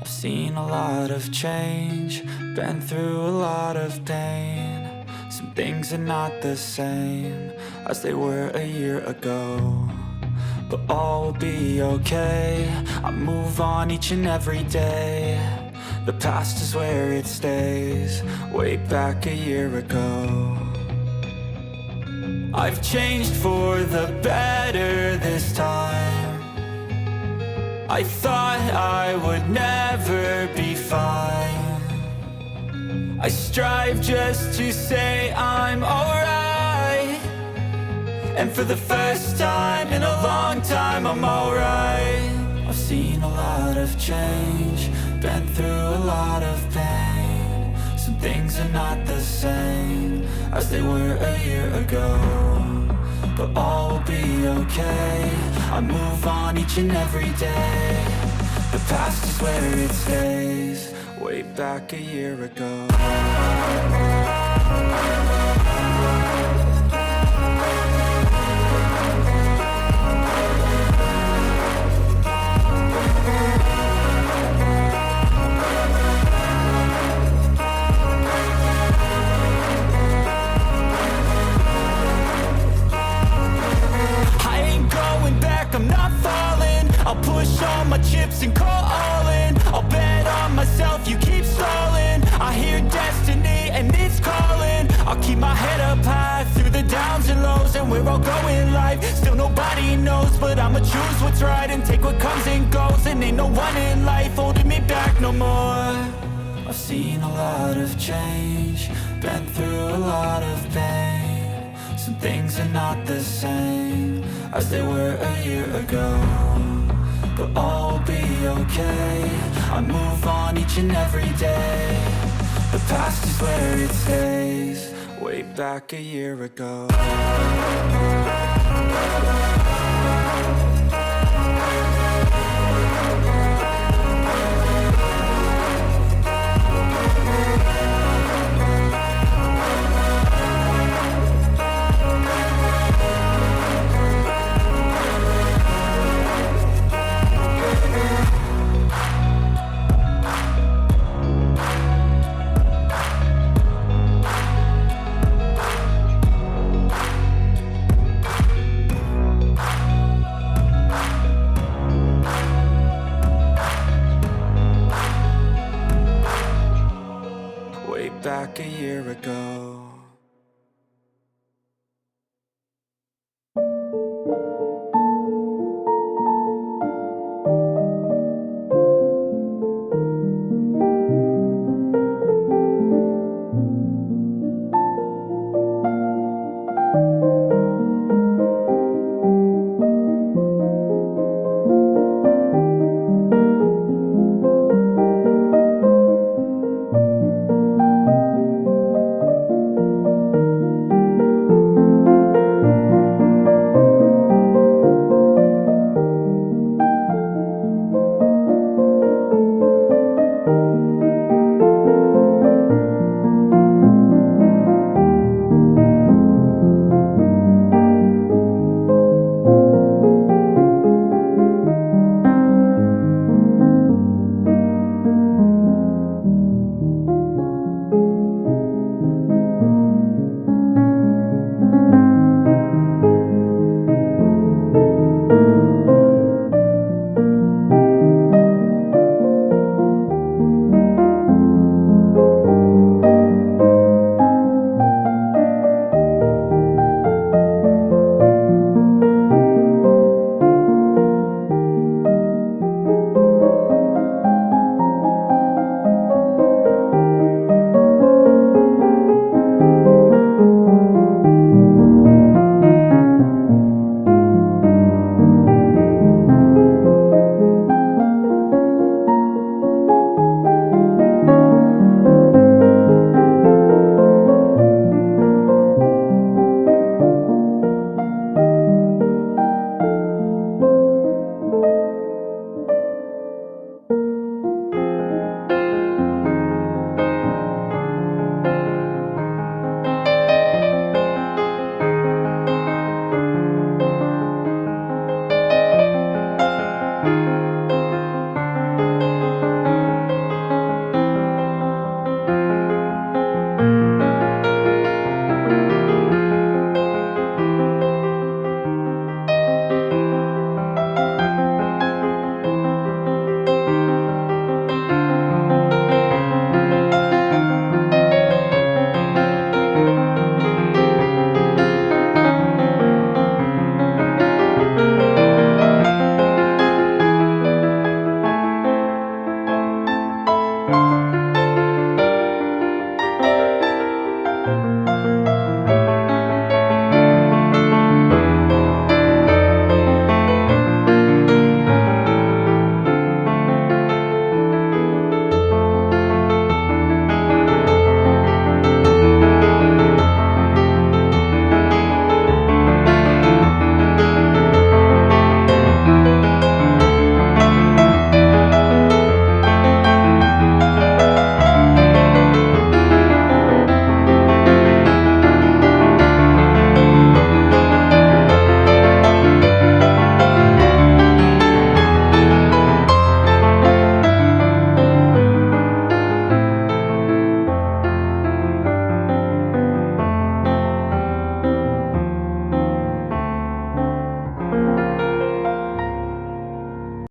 I've seen a lot of change, been through a lot of pain. Some things are not the same as they were a year ago, but all will be okay. I move on each and every day. The past is where it stays, way back a year ago. I've changed for the better this time. I thought I would never be fine. I strive just to say I'm alright, and for the first time in a long time I'm alright. I've seen a lot of change, been through a lot of pain. Some things are not the same as they were a year ago, but all will be okay. I move on each and every day. The past is where it stays, way back a year ago. I'm not falling, I'll push all my chips and call all in. I'll bet on myself, you keep stalling. I hear destiny and it's calling. I'll keep my head up high through the downs and lows, and we're all going life. Still nobody knows, but I'ma choose what's right and take what comes and goes. And ain't no one in life holding me back no more. I've seen a lot of change, been through a lot of pain. Some things are not the same as they were a year ago, but all will be okay. I move on each and every day. The past is where it stays, way back a year ago. Back a year ago.